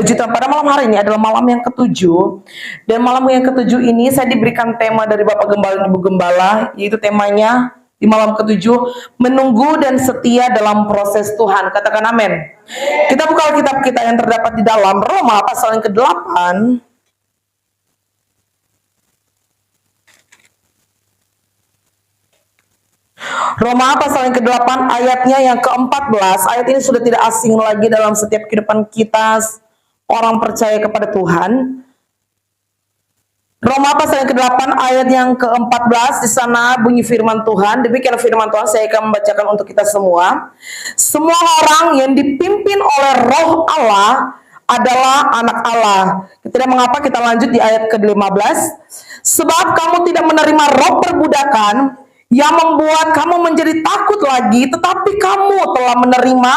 Puji Tuhan, pada malam hari ini adalah malam yang ketujuh. Dan malam yang ketujuh ini saya diberikan tema dari Bapak Gembala dan Ibu Gembala, yaitu temanya di malam ketujuh, menunggu dan setia dalam proses Tuhan. Katakan amin. Kita buka Alkitab kita yang terdapat di dalam Roma pasal yang ke-8. Roma pasal yang ke-8 ayatnya yang ke-14. Ayat ini sudah tidak asing lagi dalam setiap kehidupan kita orang percaya kepada Tuhan. Roma pasal yang ke-8 ayat yang ke-14, di sana bunyi firman Tuhan. Demikian firman Tuhan, saya akan membacakan untuk kita semua. Semua orang yang dipimpin oleh Roh Allah adalah anak Allah. Tidak mengapa, kita lanjut di ayat ke-15. Sebab kamu tidak menerima roh perbudakan yang membuat kamu menjadi takut lagi, tetapi kamu telah menerima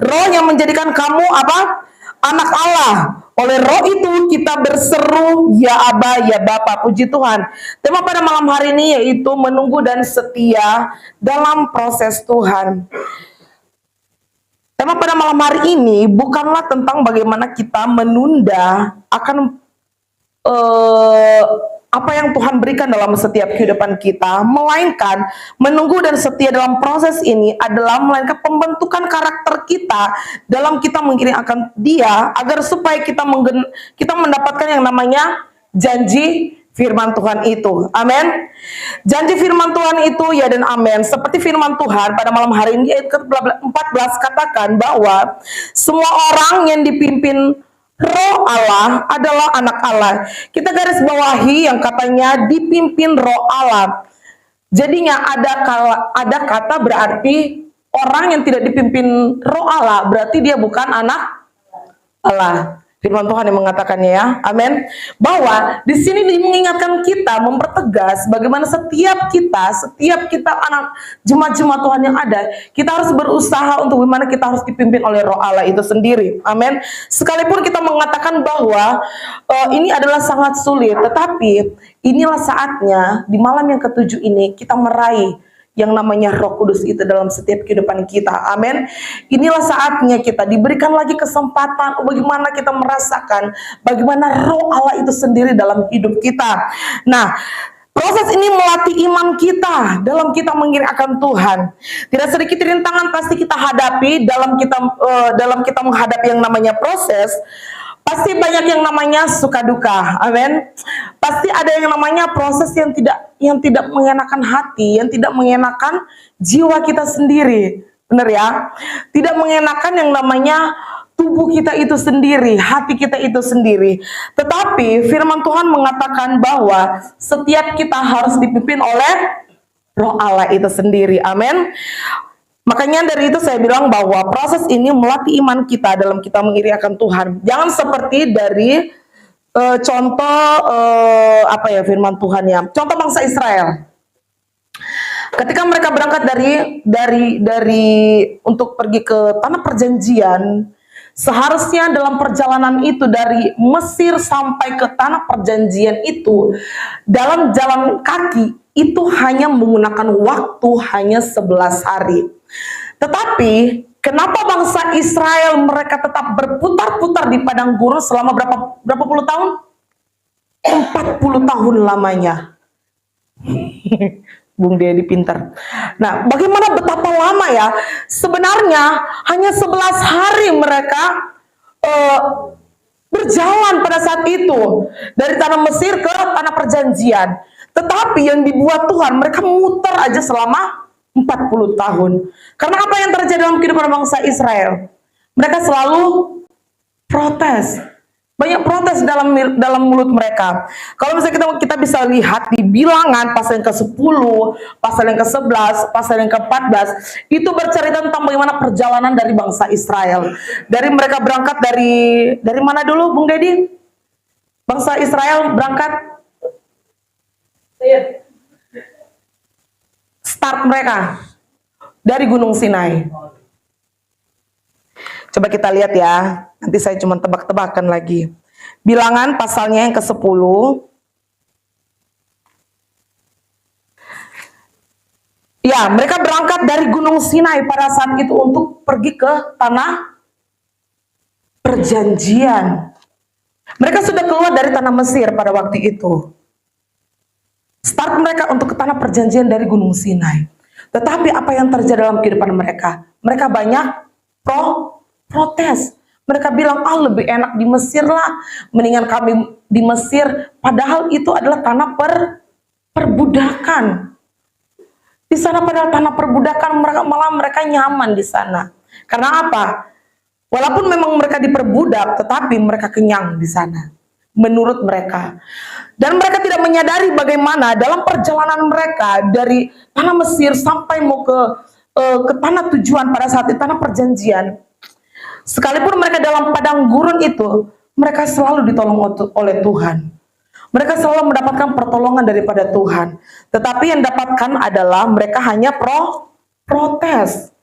roh yang menjadikan kamu apa? Anak Allah. Oleh roh itu kita berseru, ya Aba, ya Bapa. Puji Tuhan. Tema pada malam hari ini yaitu menunggu dan setia dalam proses Tuhan. Tema pada malam hari ini bukanlah tentang bagaimana kita menunda akan apa yang Tuhan berikan dalam setiap kehidupan kita, melainkan menunggu dan setia dalam proses ini adalah melainkan pembentukan karakter kita dalam kita mengiring akan Dia, agar supaya kita mendapatkan yang namanya janji firman Tuhan itu. Amin. Janji firman Tuhan itu ya dan amin. Seperti firman Tuhan pada malam hari ini ayat ke-14 katakan bahwa semua orang yang dipimpin Roh Allah adalah anak Allah. Kita garis bawahi yang katanya dipimpin Roh Allah. Jadinya ada kata berarti orang yang tidak dipimpin Roh Allah berarti dia bukan anak Allah. Firman Tuhan yang mengatakannya ya, amin. Bahwa di sini mengingatkan kita, mempertegas bagaimana setiap kita anak jemaat-jemaat Tuhan yang ada, kita harus berusaha untuk bagaimana kita harus dipimpin oleh Roh Allah itu sendiri, amin. Sekalipun kita mengatakan bahwa ini adalah sangat sulit, tetapi inilah saatnya di malam yang ketujuh ini kita meraih yang namanya Roh Kudus itu dalam setiap kehidupan kita. Amin. Inilah saatnya kita diberikan lagi kesempatan bagaimana kita merasakan bagaimana Roh Allah itu sendiri dalam hidup kita. Nah, proses ini melatih iman kita dalam kita mengiring akan Tuhan. Tidak sedikit rintangan pasti kita hadapi dalam kita menghadapi yang namanya proses. Pasti banyak yang namanya suka duka, amin. Pasti ada yang namanya proses yang tidak mengenakan hati, yang tidak mengenakan jiwa kita sendiri, benar ya? Tidak mengenakan yang namanya tubuh kita itu sendiri, hati kita itu sendiri. Tetapi firman Tuhan mengatakan bahwa setiap kita harus dipimpin oleh Roh Allah itu sendiri, amin. Makanya dari itu saya bilang bahwa proses ini melatih iman kita dalam kita mengiring akan Tuhan. Jangan seperti dari firman Tuhan ya. Contoh bangsa Israel. Ketika mereka berangkat dari untuk pergi ke tanah perjanjian, seharusnya dalam perjalanan itu dari Mesir sampai ke tanah perjanjian itu dalam jalan kaki itu hanya menggunakan waktu hanya 11 hari. Tetapi kenapa bangsa Israel mereka tetap berputar-putar di padang gurun selama berapa puluh tahun? 40 tahun lamanya. Bung Dedi pintar. Nah, bagaimana betapa lama ya? Sebenarnya hanya 11 hari mereka berjalan pada saat itu dari tanah Mesir ke tanah perjanjian. Tetapi yang dibuat Tuhan, mereka muter aja selama 40 tahun. Karena apa yang terjadi dalam kehidupan bangsa Israel? Mereka selalu protes. Banyak protes dalam mulut mereka. Kalau misalnya kita bisa lihat di Bilangan pasal yang ke-10, pasal yang ke-11, pasal yang ke-14, itu bercerita tentang bagaimana perjalanan dari bangsa Israel. Dari mereka berangkat dari mana dulu, Bung Dedi? Bangsa Israel berangkat start mereka dari Gunung Sinai. Coba kita lihat ya. Nanti saya cuma tebak-tebakan lagi. Bilangan pasalnya yang ke-10. Ya, mereka berangkat dari Gunung Sinai pada saat itu untuk pergi ke tanah perjanjian. Mereka sudah keluar dari tanah Mesir pada waktu itu. Start mereka untuk ke tanah perjanjian dari Gunung Sinai. Tetapi apa yang terjadi dalam kehidupan mereka? Mereka banyak protes. Mereka bilang, lebih enak di Mesir lah, mendingan kami di Mesir. Padahal itu adalah tanah perbudakan. Di sana padahal tanah perbudakan, malah mereka nyaman di sana. Karena apa? Walaupun memang mereka diperbudak, tetapi mereka kenyang di sana. Menurut mereka. Dan mereka tidak menyadari bagaimana dalam perjalanan mereka dari tanah Mesir sampai mau ke tanah tujuan pada saat di tanah perjanjian. Sekalipun mereka dalam padang gurun itu, mereka selalu ditolong oleh Tuhan. Mereka selalu mendapatkan pertolongan daripada Tuhan. Tetapi yang dapatkan adalah mereka hanya protes.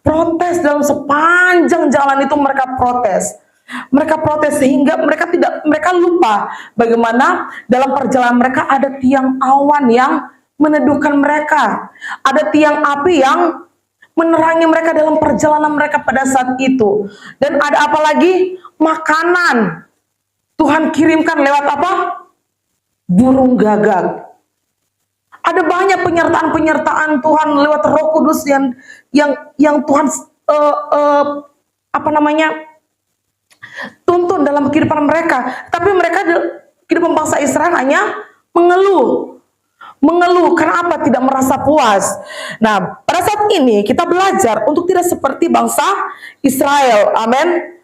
Protes dalam sepanjang jalan itu mereka protes. Mereka protes sehingga mereka lupa bagaimana dalam perjalanan mereka ada tiang awan yang meneduhkan mereka. Ada tiang api yang menerangi mereka dalam perjalanan mereka pada saat itu. Dan ada apa lagi? Makanan. Tuhan kirimkan lewat apa? Burung gagak. Ada banyak penyertaan-penyertaan Tuhan lewat Roh Kudus yang Tuhan tuntun dalam kehidupan mereka. Tapi mereka kehidupan bangsa Israel hanya mengeluh. Kenapa tidak merasa puas? Nah, pada saat ini kita belajar untuk tidak seperti bangsa Israel. Amin.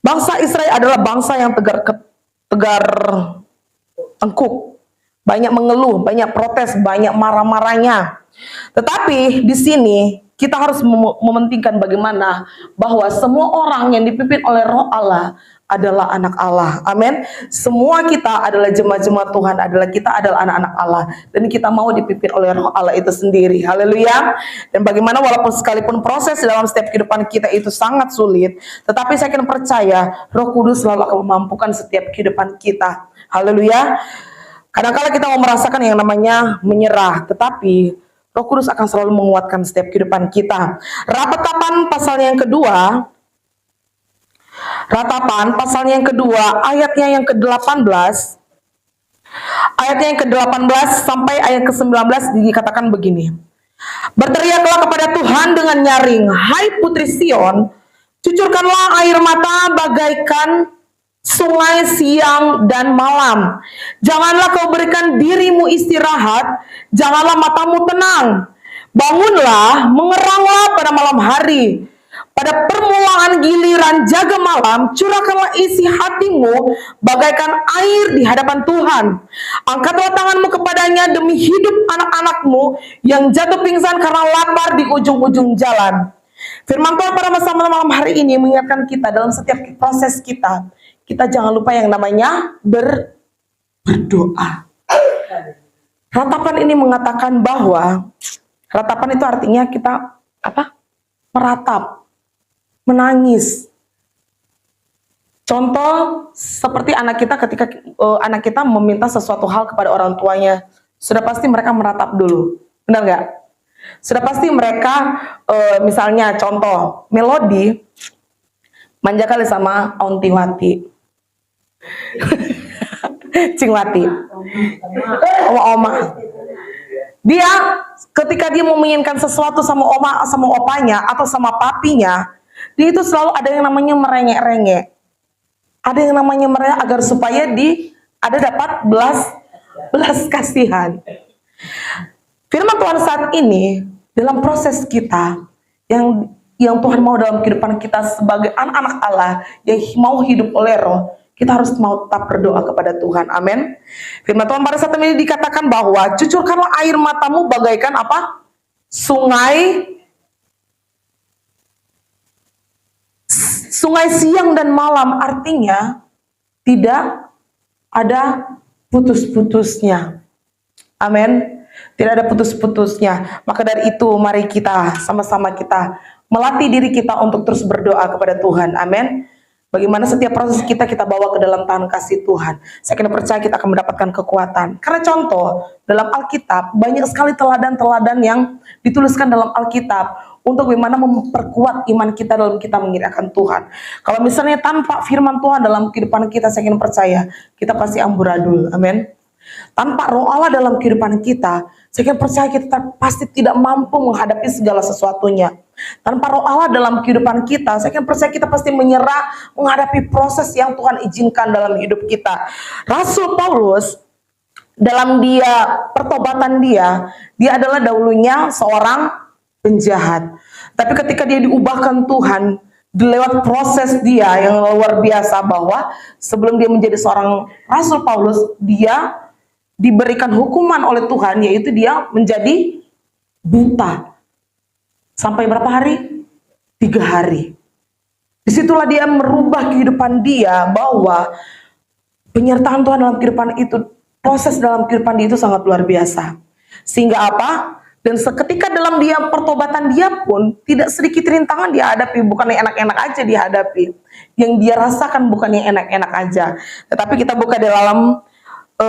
Bangsa Israel adalah bangsa yang tegar tengkuk, banyak mengeluh, banyak protes, banyak marah-marahnya. Tetapi di sini kita harus mementingkan bagaimana bahwa semua orang yang dipimpin oleh Roh Allah adalah anak Allah. Amin. Semua kita adalah jemaat-jemaat Tuhan, kita adalah anak-anak Allah, dan kita mau dipimpin oleh Roh Allah itu sendiri. Haleluya. Dan bagaimana walaupun sekalipun proses dalam setiap kehidupan kita itu sangat sulit, tetapi saya akan percaya Roh Kudus selalu akan memampukan setiap kehidupan kita. Haleluya. Kadang-kala kita mau merasakan yang namanya menyerah, tetapi Roh Kudus akan selalu menguatkan setiap kehidupan kita. Ratapan pasalnya yang kedua, ayatnya yang ke-18, sampai ayat ke-19 dikatakan begini. Berteriaklah kepada Tuhan dengan nyaring, hai putri Sion, cucurkanlah air mata bagaikan sungai siang dan malam. Janganlah kau berikan dirimu istirahat, janganlah matamu tenang. Bangunlah, mengeranglah pada malam hari. Pada permulaan giliran jaga malam, curahkanlah isi hatimu bagaikan air di hadapan Tuhan. Angkatlah tanganmu kepadanya demi hidup anak-anakmu yang jatuh pingsan karena lapar di ujung-ujung jalan. Firman Tuhan pada masa malam hari ini mengingatkan kita dalam setiap proses kita jangan lupa yang namanya berdoa. Ratapan ini mengatakan bahwa ratapan itu artinya kita meratap, menangis. Contoh seperti anak kita ketika anak kita meminta sesuatu hal kepada orang tuanya, sudah pasti mereka meratap dulu, benar nggak? Sudah pasti mereka misalnya contoh Melody manja kali sama Aunty Wati. Cingwati, oma. Dia ketika dia mau menginginkan sesuatu sama oma, sama opanya atau sama papinya, dia itu selalu ada yang namanya merengek-rengek. Ada yang namanya merengek agar supaya dapat belas kasihan. Firman Tuhan saat ini dalam proses kita yang Tuhan mau dalam kehidupan kita sebagai anak-anak Allah yang mau hidup oleh Roh, kita harus mau tetap berdoa kepada Tuhan. Amin. Firman Tuhan pada saat ini dikatakan bahwa cucurkanlah air matamu bagaikan apa? Sungai siang dan malam, artinya tidak ada putus-putusnya. Amin. Tidak ada putus-putusnya. Maka dari itu mari kita sama-sama kita melatih diri kita untuk terus berdoa kepada Tuhan. Amin. Bagaimana setiap proses kita bawa ke dalam tangan kasih Tuhan. Saya kena percaya kita akan mendapatkan kekuatan. Karena contoh, dalam Alkitab, banyak sekali teladan-teladan yang dituliskan dalam Alkitab untuk bagaimana memperkuat iman kita dalam kita mengirjakan Tuhan. Kalau misalnya tanpa firman Tuhan dalam kehidupan kita, saya kena percaya, kita pasti amburadul. Amin. Tanpa roh Allah dalam kehidupan kita, saya kena percaya kita pasti tidak mampu menghadapi segala sesuatunya. Tanpa roh Allah dalam kehidupan kita, saya percaya kita pasti menyerah menghadapi proses yang Tuhan izinkan dalam hidup kita. Rasul Paulus, dalam pertobatan dia adalah dahulunya seorang penjahat. Tapi ketika dia diubahkan Tuhan, lewat proses dia yang luar biasa, bahwa sebelum dia menjadi seorang Rasul Paulus, dia diberikan hukuman oleh Tuhan, yaitu dia menjadi buta. Sampai berapa hari? 3 hari. Disitulah dia merubah kehidupan dia, bahwa penyertaan Tuhan dalam kehidupan itu, proses dalam kehidupan dia itu sangat luar biasa. Sehingga apa? Dan seketika dalam dia pertobatan dia pun, tidak sedikit rintangan dia hadapi. Bukan yang enak-enak aja dia hadapi. Yang dia rasakan bukan yang enak-enak aja. Tetapi kita buka di dalam 2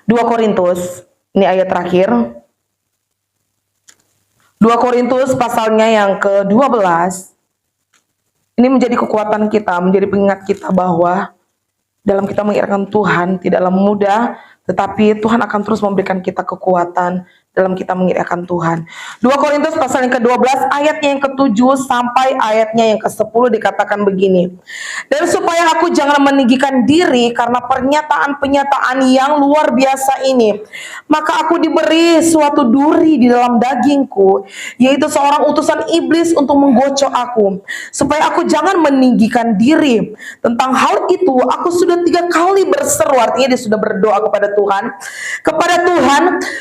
Korintus, ini ayat terakhir. 2 Korintus pasalnya yang ke-12, ini menjadi kekuatan kita, menjadi pengingat kita bahwa dalam kita mengiringkan Tuhan tidaklah mudah, tetapi Tuhan akan terus memberikan kita kekuatan dalam kita mengiringkan Tuhan. 2 Korintus pasal yang ke-12 ayatnya yang ke-7 sampai ayatnya yang ke-10 dikatakan begini. Dan supaya aku jangan meninggikan diri karena pernyataan-pernyataan yang luar biasa ini, maka aku diberi suatu duri di dalam dagingku, yaitu seorang utusan iblis untuk menggocok aku, supaya aku jangan meninggikan diri. Tentang hal itu aku sudah 3 kali berseru, artinya dia sudah berdoa kepada Tuhan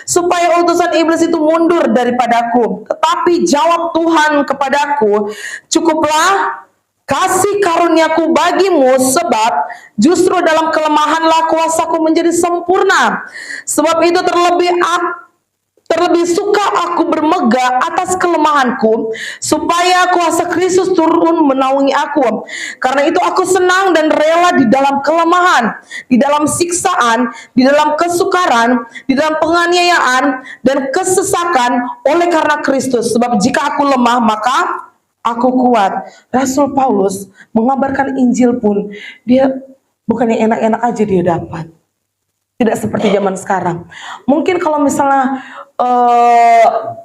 supaya utusan iblis itu mundur daripadaku. Tetapi jawab Tuhan kepadaku, cukuplah kasih karuniaku bagimu, sebab justru dalam kelemahanlah kuasaku menjadi sempurna. Sebab itu terlebih suka aku bermegah atas kelemahanku, supaya kuasa Kristus turun menaungi aku. Karena itu aku senang dan rela di dalam kelemahan, di dalam siksaan, di dalam kesukaran, di dalam penganiayaan dan kesesakan oleh karena Kristus. Sebab jika aku lemah, maka aku kuat. Rasul Paulus mengabarkan Injil pun, dia bukan yang enak-enak aja dia dapat. Tidak seperti zaman sekarang. Mungkin kalau misalnya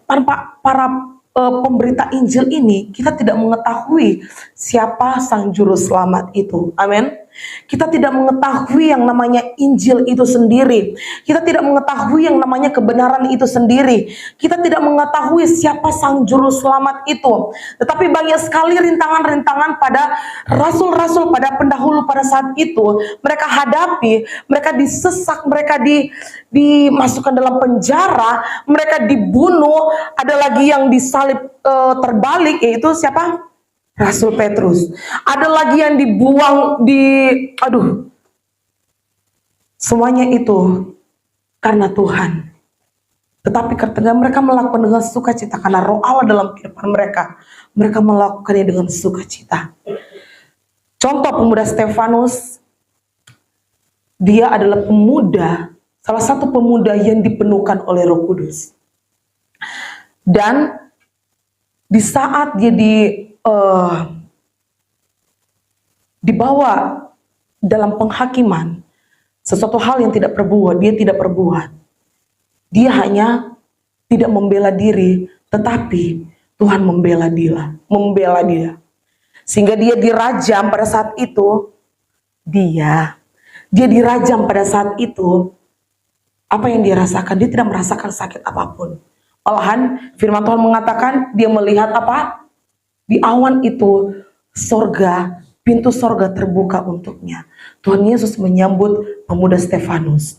tanpa para pemberita Injil ini, kita tidak mengetahui siapa sang juru selamat itu. Amin. Kita tidak mengetahui yang namanya Injil itu sendiri. Kita tidak mengetahui yang namanya kebenaran itu sendiri. Kita tidak mengetahui siapa sang juru selamat itu. Tetapi banyak sekali rintangan-rintangan pada rasul-rasul, pada pendahulu pada saat itu. Mereka hadapi, mereka disesak, mereka dimasukkan dalam penjara, mereka dibunuh. Ada lagi yang disalib terbalik, yaitu siapa? Rasul Petrus. Ada lagi yang dibuang semuanya itu karena Tuhan. Tetapi ketika mereka melakukan dengan sukacita karena roh Allah dalam kehidupan mereka, mereka melakukannya dengan sukacita. Contoh pemuda Stefanus, dia adalah salah satu pemuda yang dipenuhkan oleh Roh Kudus. Dan di saat dia dibawa dalam penghakiman, sesuatu hal yang dia tidak perbuat. Dia hanya tidak membela diri, tetapi Tuhan membela dia. Sehingga dia dirajam pada saat itu. Dia dirajam pada saat itu. Apa yang dia rasakan? Dia tidak merasakan sakit apapun. Malahan firman Tuhan mengatakan dia melihat apa? Di awan itu pintu sorga terbuka untuknya. Tuhan Yesus menyambut pemuda Stefanus.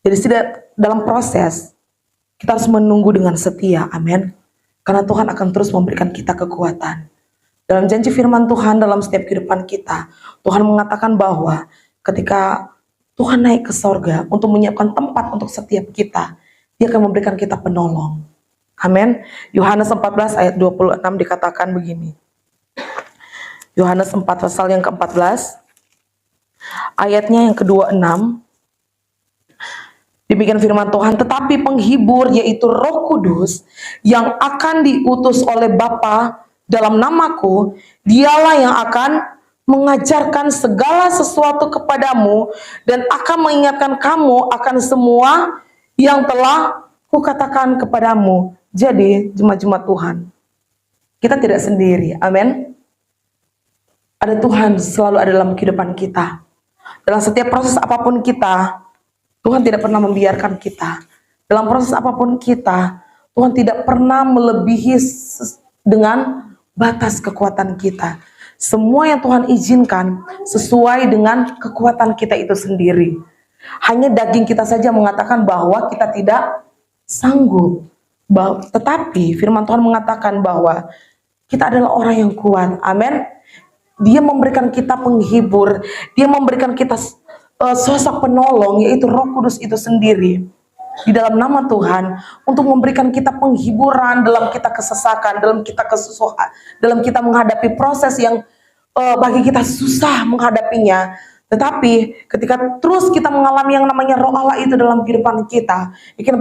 Jadi dalam proses kita harus menunggu dengan setia, amin. Karena Tuhan akan terus memberikan kita kekuatan. Dalam janji firman Tuhan dalam setiap kehidupan kita, Tuhan mengatakan bahwa ketika Tuhan naik ke sorga untuk menyiapkan tempat untuk setiap kita, Dia akan memberikan kita penolong. Amin. Yohanes 14 ayat 26 dikatakan begini. Yohanes 4 pasal yang ke-14, ayatnya yang ke-26. Demikian firman Tuhan, tetapi penghibur yaitu Roh Kudus yang akan diutus oleh Bapa dalam namaku, dialah yang akan mengajarkan segala sesuatu kepadamu dan akan mengingatkan kamu akan semua yang telah kukatakan kepadamu. Jadi, jemaat-jemaat Tuhan, kita tidak sendiri. Amin. Ada Tuhan selalu ada dalam kehidupan kita. Dalam setiap proses apapun kita, Tuhan tidak pernah membiarkan kita. Dalam proses apapun kita, Tuhan tidak pernah melebihi dengan batas kekuatan kita. Semua yang Tuhan izinkan sesuai dengan kekuatan kita itu sendiri. Hanya daging kita saja mengatakan bahwa kita tidak sanggup. Tetapi firman Tuhan mengatakan bahwa kita adalah orang yang kuat. Amin. Dia memberikan kita penghibur. Dia memberikan kita sosok penolong, yaitu Roh Kudus itu sendiri di dalam nama Tuhan, untuk memberikan kita penghiburan dalam kita kesesakan, dalam kita kesusahan, dalam kita menghadapi proses yang bagi kita susah menghadapinya. Tetapi ketika terus kita mengalami yang namanya Roh Allah itu dalam kehidupan kita, kita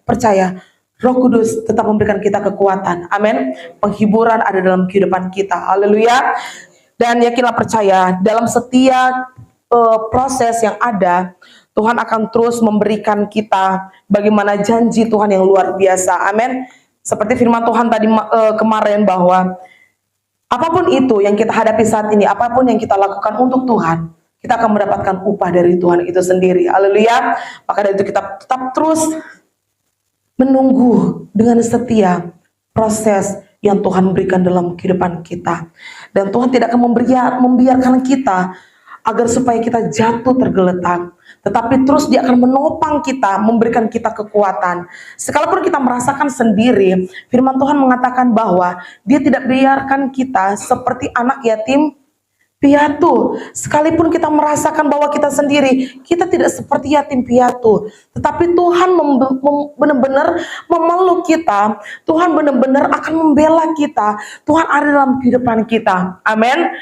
percaya Roh Kudus tetap memberikan kita kekuatan. Amin. Penghiburan ada dalam kehidupan kita. Haleluya. Dan yakinlah, percaya dalam setiap proses yang ada, Tuhan akan terus memberikan kita bagaimana janji Tuhan yang luar biasa. Amin. Seperti firman Tuhan tadi kemarin bahwa apapun itu yang kita hadapi saat ini, apapun yang kita lakukan untuk Tuhan, kita akan mendapatkan upah dari Tuhan itu sendiri. Haleluya. Maka dari itu kita tetap terus menunggu dengan setia proses yang Tuhan berikan dalam kehidupan kita. Dan Tuhan tidak akan membiarkan kita agar supaya kita jatuh tergeletak, tetapi terus Dia akan menopang kita, memberikan kita kekuatan. Sekalipun kita merasakan sendiri, firman Tuhan mengatakan bahwa Dia tidak biarkan kita seperti anak yatim piatu. Sekalipun kita merasakan bahwa kita sendiri, kita tidak seperti yatim piatu, tetapi Tuhan benar-benar memeluk kita. Tuhan benar-benar akan membela kita. Tuhan ada dalam kehidupan kita. Amin.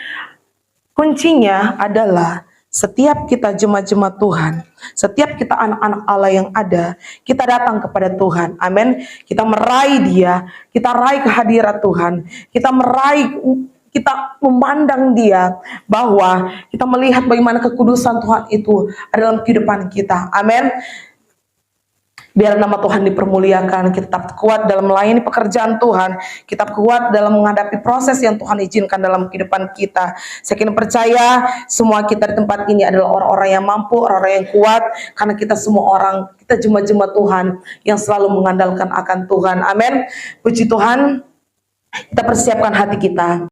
Kuncinya adalah setiap kita jemaat-jemaat Tuhan, setiap kita anak-anak Allah yang ada, kita datang kepada Tuhan. Amin. Kita meraih Dia, kita raih kehadirat Tuhan, kita memandang Dia, bahwa kita melihat bagaimana kekudusan Tuhan itu ada dalam kehidupan kita. Amin. Biar nama Tuhan dipermuliakan, kita tetap kuat dalam melayani pekerjaan Tuhan, kita kuat dalam menghadapi proses yang Tuhan izinkan dalam kehidupan kita. Saya kini percaya semua kita di tempat ini adalah orang-orang yang mampu, orang-orang yang kuat, karena kita semua orang, kita jemaat-jemaat Tuhan yang selalu mengandalkan akan Tuhan. Amin. Puji Tuhan, kita persiapkan hati kita.